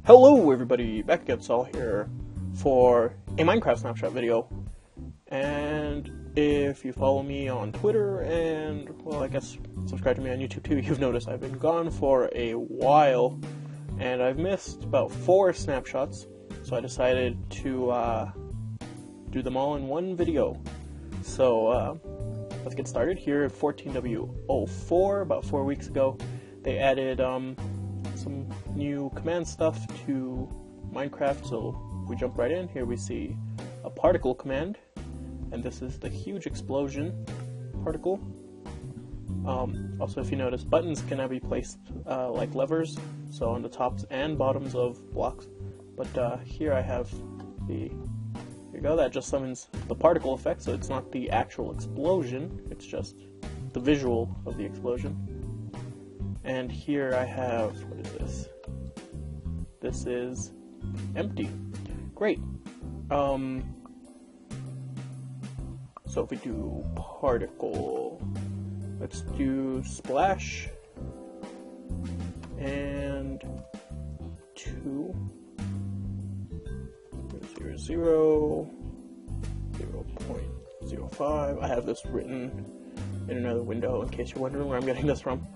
Hello everybody, back again, Saul here for a Minecraft Snapshot video. And if you follow me on Twitter and, well, I guess subscribe to me on YouTube too, you've noticed I've been gone for a while and I've missed about 4 snapshots, so I decided to do them all in one video. So let's get started. Here at 14W04, about 4 weeks ago, they added some new command stuff to Minecraft, so we jump right in. Here we see a particle command, and this is the huge explosion particle. Also, if you notice, buttons can now be placed like levers, so on the tops and bottoms of blocks. But here I have here you go, that just summons the particle effect, so it's not the actual explosion, it's just the visual of the explosion. And here I have, what is this? This is empty. Great. So if we do particle, let's do splash and 2 0 0.05. I have this written in another window in case you're wondering where I'm getting this from.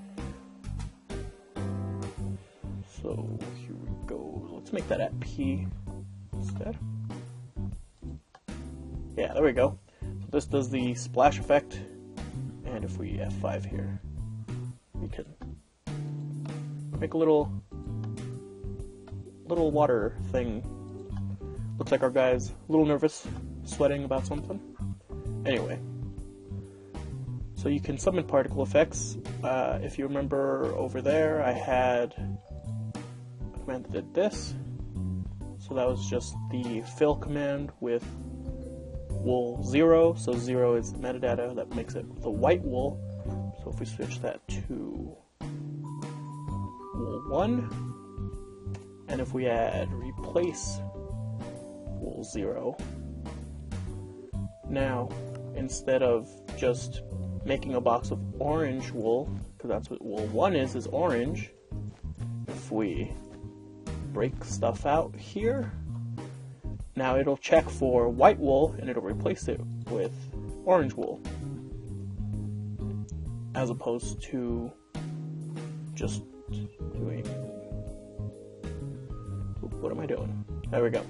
So here we go. Let's make that at P instead. Yeah, there we go. So this does the splash effect, and if we F5 here, we can make a little water thing. Looks like our guy's a little nervous, sweating about something. Anyway, so you can summon particle effects. If you remember over there, I had a command that did this. So that was just the fill command with wool 0. So 0 is the metadata that makes it the white wool. So if we switch that to wool 1, and if we add replace wool 0, now instead of just making a box of orange wool, because that's what wool 1 is orange, if we break stuff out here, now it'll check for white wool and it'll replace it with orange wool, as opposed to just doing, what am I doing? There we go.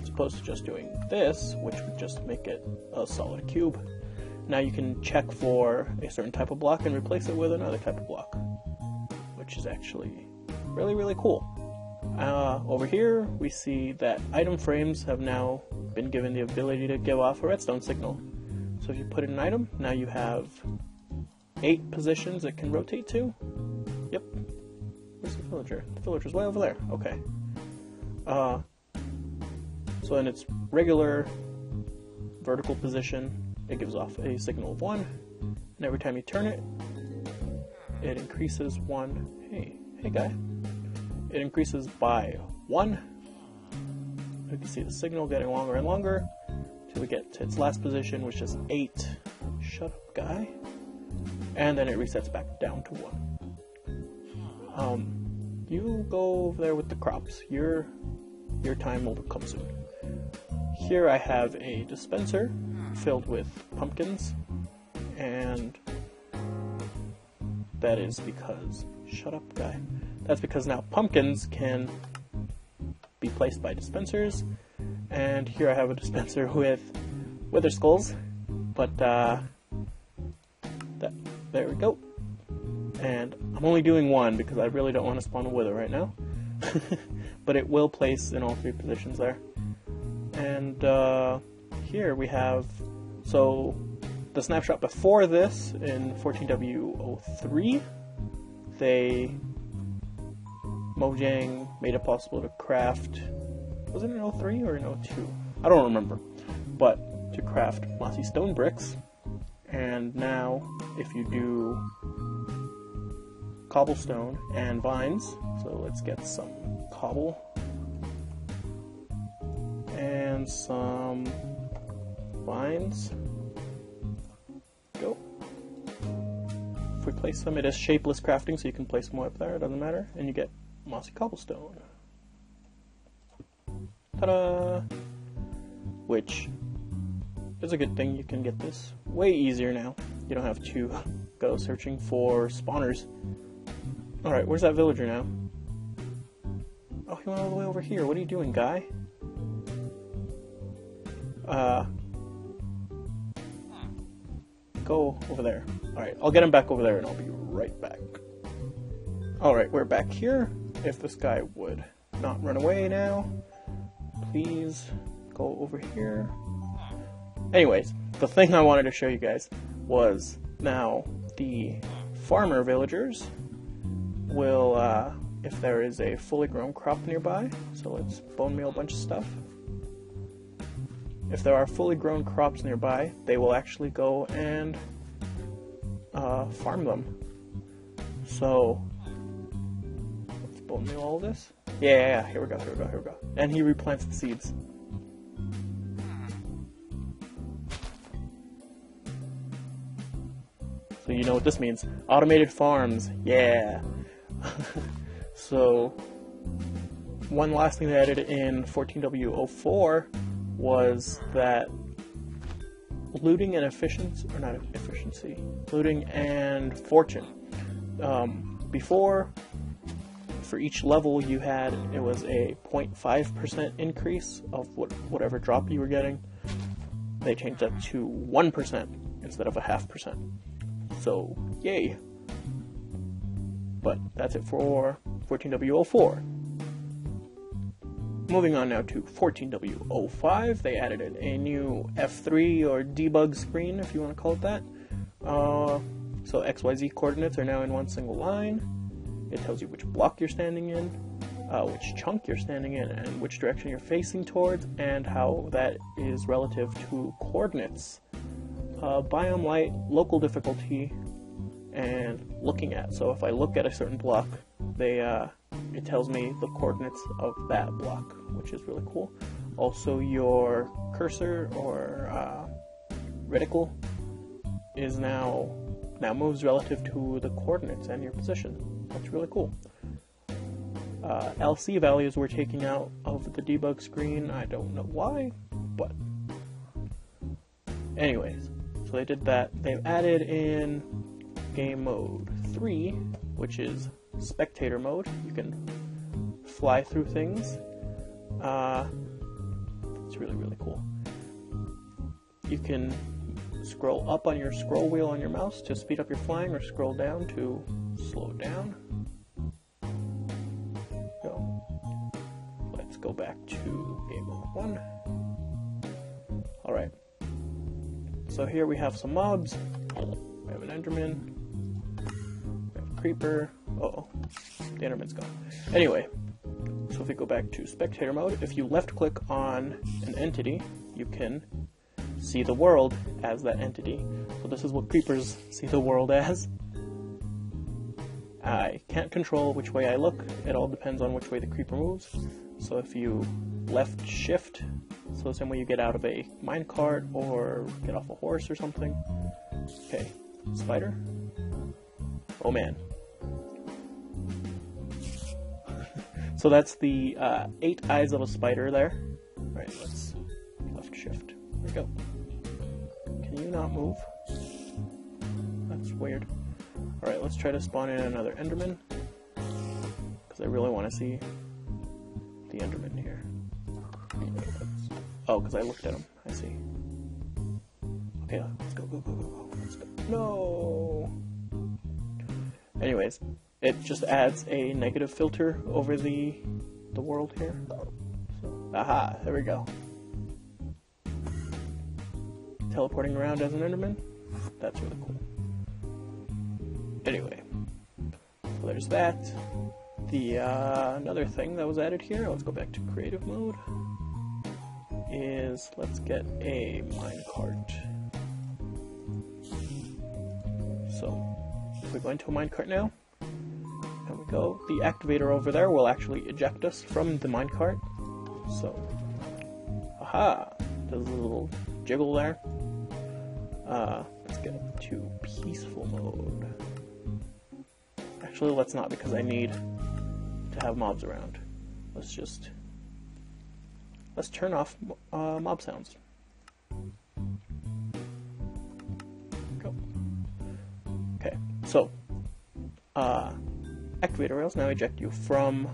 As opposed to just doing this, which would just make it a solid cube. Now you can check for a certain type of block and replace it with another type of block, which is actually really cool. Over here we see that item frames have now been given the ability to give off a redstone signal. So if you put in an item, now you have 8 positions it can rotate to. Yep. Where's the villager? The villager's way over there. Okay. So in its regular vertical position, it gives off a signal of 1, and every time you turn it, it increases 1. Hey guy. It increases by 1. You can see the signal getting longer and longer till we get to its last position, which is 8. Shut up, guy. And then it resets back down to 1. You go over there with the crops. Your time will come soon. Here I have a dispenser filled with pumpkins, and that is because, shut up, guy. That's because now pumpkins can be placed by dispensers, and here I have a dispenser with wither skulls, but there we go. And I'm only doing 1 because I really don't want to spawn a wither right now, but it will place in all 3 positions there. And here we have, so the snapshot before this in 14W03, Mojang made it possible to craft, was it in 03 or in 02? I don't remember, but to craft mossy stone bricks. And now if you do cobblestone and vines, so let's get some cobble and some vines. Go. If we place them, it is shapeless crafting, so you can place more up there, it doesn't matter, and you get mossy cobblestone. Ta-da! Which is a good thing. You can get this way easier now. You don't have to go searching for spawners. Alright, where's that villager now? Oh, he went all the way over here. What are you doing, guy? Go over there. Alright, I'll get him back over there and I'll be right back. Alright, we're back here. If this guy would not run away now, please go over here. Anyways, the thing I wanted to show you guys was now the farmer villagers will, if there is a fully grown crop nearby, so let's bone meal a bunch of stuff. If there are fully grown crops nearby, they will actually go and farm them. So let's bone meal all this. Yeah, here we go. And he replants the seeds. So you know what this means. Automated farms, yeah. So one last thing they added in 14W04 was that looting and looting and fortune. Before, for each level you had, it was a 0.5% increase of whatever drop you were getting. They changed that to 1% instead of a 0.5%. So, yay! But that's it for 14W04. Moving on now to 14W05, they added a new F3 or debug screen, if you want to call it that. So XYZ coordinates are now in one single line. It tells you which block you're standing in, which chunk you're standing in, and which direction you're facing towards, and how that is relative to coordinates. Biome light, local difficulty, and looking at. So if I look at a certain block, it tells me the coordinates of that block, which is really cool. Also, your cursor or reticle is now moves relative to the coordinates and your position. That's really cool. LC values were taken out of the debug screen. I don't know why, but anyways, so they did that. They've added in game mode 3, which is spectator mode. You can fly through things. It's really cool. You can scroll up on your scroll wheel on your mouse to speed up your flying, or scroll down to slow it down. Let's go back to game mode 1. Alright. So here we have some mobs. We have an Enderman. We have a Creeper. Uh-oh. The Enderman's gone. Anyway, so if we go back to spectator mode, if you left click on an entity, you can see the world as that entity. So this is what creepers see the world as. I can't control which way I look. It all depends on which way the creeper moves. So if you left shift, so the same way you get out of a minecart or get off a horse or something. Okay, spider. Oh man. So that's the 8 eyes of a spider there. Alright, let's left shift. There we go. Can you not move? That's weird. Alright, let's try to spawn in another Enderman, because I really want to see the Enderman here. Oh, because I looked at him. I see. Okay, let's go. Let's go. No! Anyways, it just adds a negative filter over the world here. So, aha, there we go. Teleporting around as an Enderman. That's really cool. Anyway, so there's that. The another thing that was added here, let's go back to creative mode, is let's get a minecart. So if we go into a minecart now, there we go. The activator over there will actually eject us from the minecart. So, aha, there's a little jiggle there. Let's get it to peaceful mode. Actually, let's not, because I need to have mobs around. Let's turn off mob sounds. Go. Okay, so activator rails now eject you from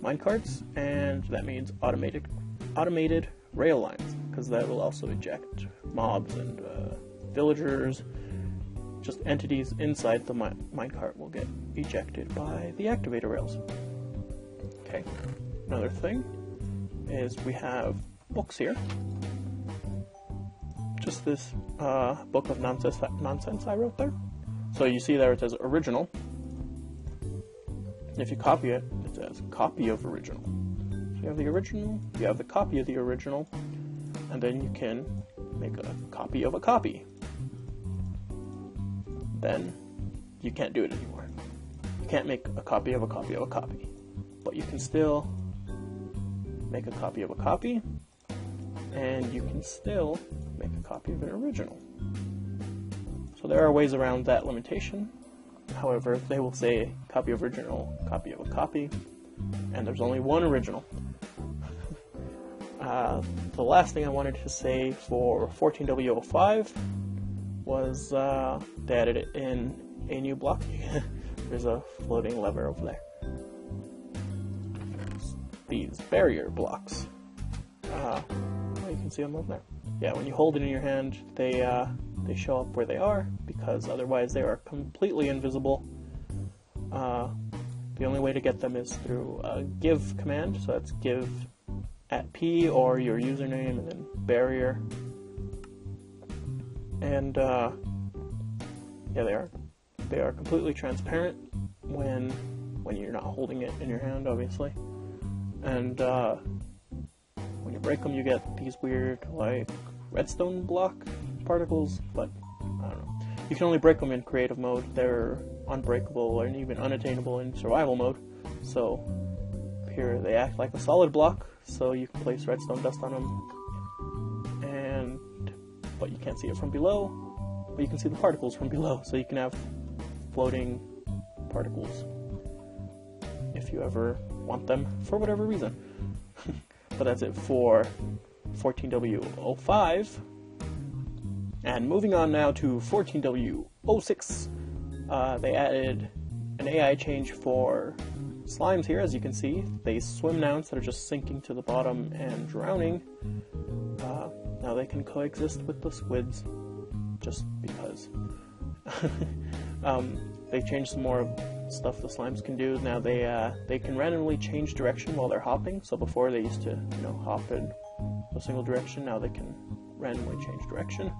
minecarts, and that means automated rail lines, because that will also eject mobs and villagers. Just entities inside the minecart will get ejected by the activator rails. Okay, another thing is we have books here. Just this book of nonsense I wrote there. So you see there it says original. And if you copy it, it says copy of original. So you have the original, you have the copy of the original, and then you can make a copy of a copy. Then you can't do it anymore. You can't make a copy of a copy of a copy. But you can still make a copy of a copy, and you can still make a copy of an original. So there are ways around that limitation. However, they will say copy of original, copy of a copy, and there's only one original. The last thing I wanted to say for 14W05 was they added it in a new block. There's a floating lever over there. These barrier blocks. Well, you can see them over there. Yeah, when you hold it in your hand, they show up where they are, because otherwise they are completely invisible. The only way to get them is through a give command, so that's give at P or your username and then barrier. And yeah, they are completely transparent when you're not holding it in your hand, obviously. And when you break them, you get these weird, like, redstone block particles, but I don't know. You can only break them in creative mode. They're unbreakable and even unattainable in survival mode. So here they act like a solid block, so you can place redstone dust on them, but you can't see it from below, but you can see the particles from below, so you can have floating particles if you ever want them for whatever reason. But that's it for 14W05. And moving on now to 14W06, they added an AI change for slimes here. As you can see, they swim now instead of just sinking to the bottom and drowning. Now they can coexist with the squids, just because. They changed some more stuff the slimes can do. Now they can randomly change direction while they're hopping. So before they used to, hop in a single direction. Now they can randomly change direction.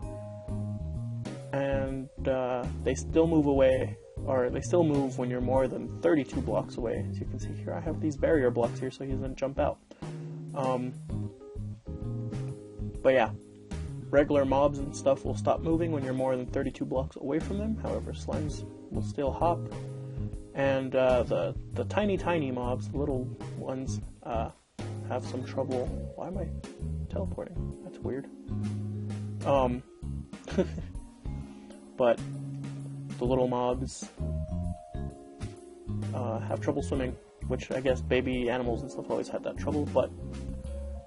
And they still move away, or they still move when you're more than 32 blocks away. As you can see here, I have these barrier blocks here so he doesn't jump out. But yeah, regular mobs and stuff will stop moving when you're more than 32 blocks away from them. However, slimes will still hop. And the tiny mobs, the little ones, have some trouble. Why am I teleporting? That's weird. But the little mobs have trouble swimming, which I guess baby animals and stuff always had that trouble, but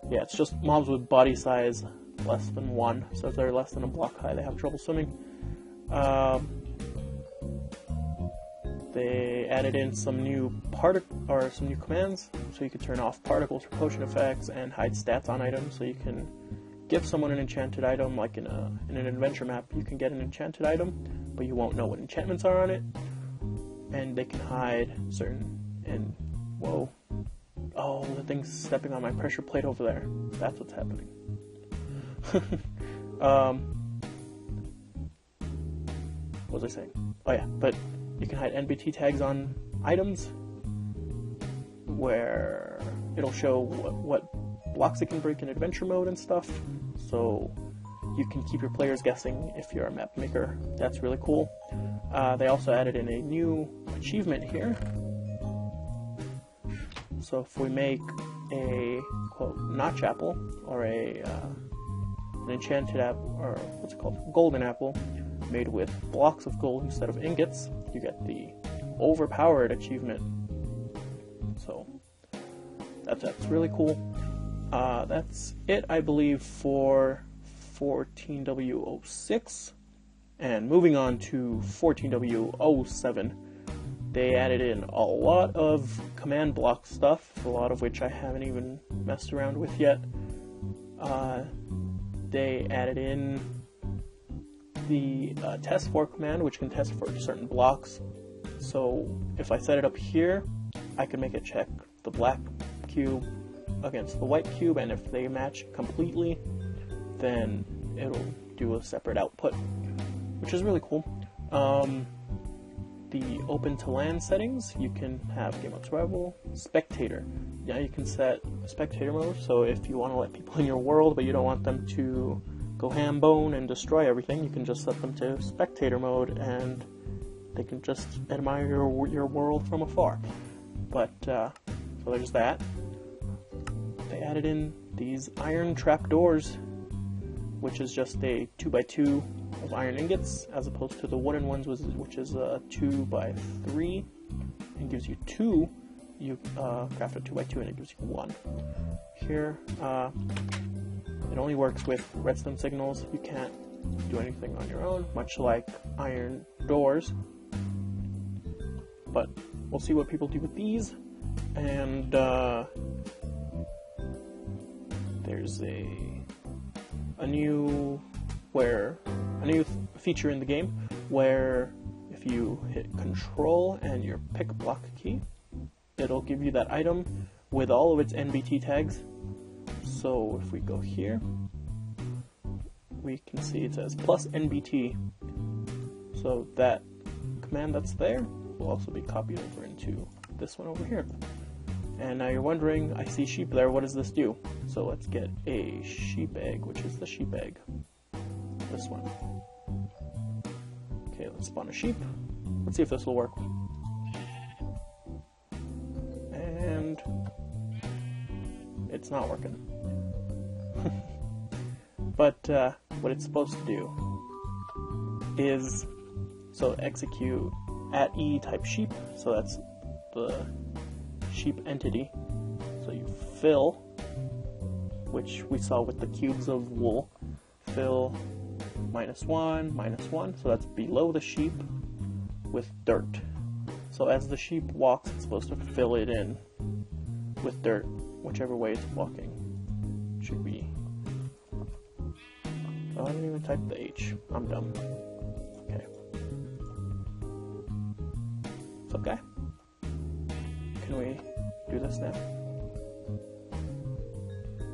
yeah, it's just mobs with body size less than 1, so if they're less than a block high, they have trouble swimming. They added in some new commands, so you can turn off particles for potion effects and hide stats on items, so you can give someone an enchanted item, like in an adventure map, you can get an enchanted item, but you won't know what enchantments are on it, and they can hide whoa. Oh, the thing's stepping on my pressure plate over there. That's what's happening. What was I saying? Oh yeah, but you can hide NBT tags on items, where it'll show what blocks it can break in adventure mode and stuff, so you can keep your players guessing if you're a map maker. That's really cool. They also added in a new achievement here. So if we make a, quote, notch apple, or an enchanted apple, or what's it called, golden apple, made with blocks of gold instead of ingots, you get the overpowered achievement. So that's really cool. That's it, I believe, for 14W06. And moving on to 14W07, they added in a lot of command block stuff, a lot of which I haven't even messed around with yet. They added in the test for command, which can test for certain blocks. So if I set it up here, I can make it check the black cube against the white cube, and if they match completely, then it'll do a separate output, which is really cool. The open to LAN settings, you can have game mode survival, spectator. Yeah, you can set spectator mode, so if you want to let people in your world but you don't want them to go ham bone and destroy everything, you can just set them to spectator mode and they can just admire your world from afar. But so there's that. They added in these iron trap doors, which is just a 2x2 of iron ingots, as opposed to the wooden ones, which is a 2x3 and gives you 2. You craft a 2x2 and it gives you 1. Here, it only works with redstone signals. You can't do anything on your own, much like iron doors. But we'll see what people do with these. And there's a new feature in the game where if you hit Control and your pick block key, it'll give you that item with all of its NBT tags. So if we go here, we can see it says plus NBT. So that command that's there will also be copied over into this one over here. And now you're wondering, I see sheep there, what does this do? So let's get a sheep egg, which is the sheep egg. This one. Okay, let's spawn a sheep. Let's see if this will work. And it's not working. But what it's supposed to do is, so execute @e type sheep, so that's the sheep entity. So you fill, which we saw with the cubes of wool, fill -1, -1, so that's below the sheep with dirt. So as the sheep walks, it's supposed to fill it in with dirt, whichever way it's walking. Should be. Oh, I didn't even type the H. I'm dumb. Okay. What's up, guy? Can we do this now?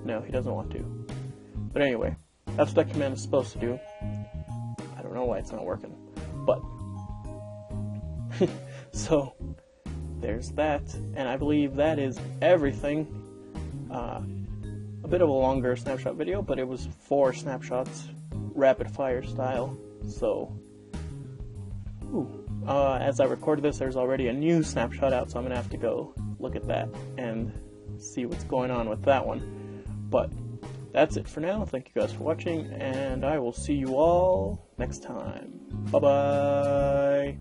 No, he doesn't want to. But anyway, that's what that command is supposed to do. I don't know why it's not working, but so there's that, and I believe that is everything. A bit of a longer snapshot video, but it was 4 snapshots, rapid fire style. So, as I recorded this, there's already a new snapshot out, so I'm gonna have to go look at that and see what's going on with that one. But that's it for now. Thank you guys for watching, and I will see you all next time. Bye-bye!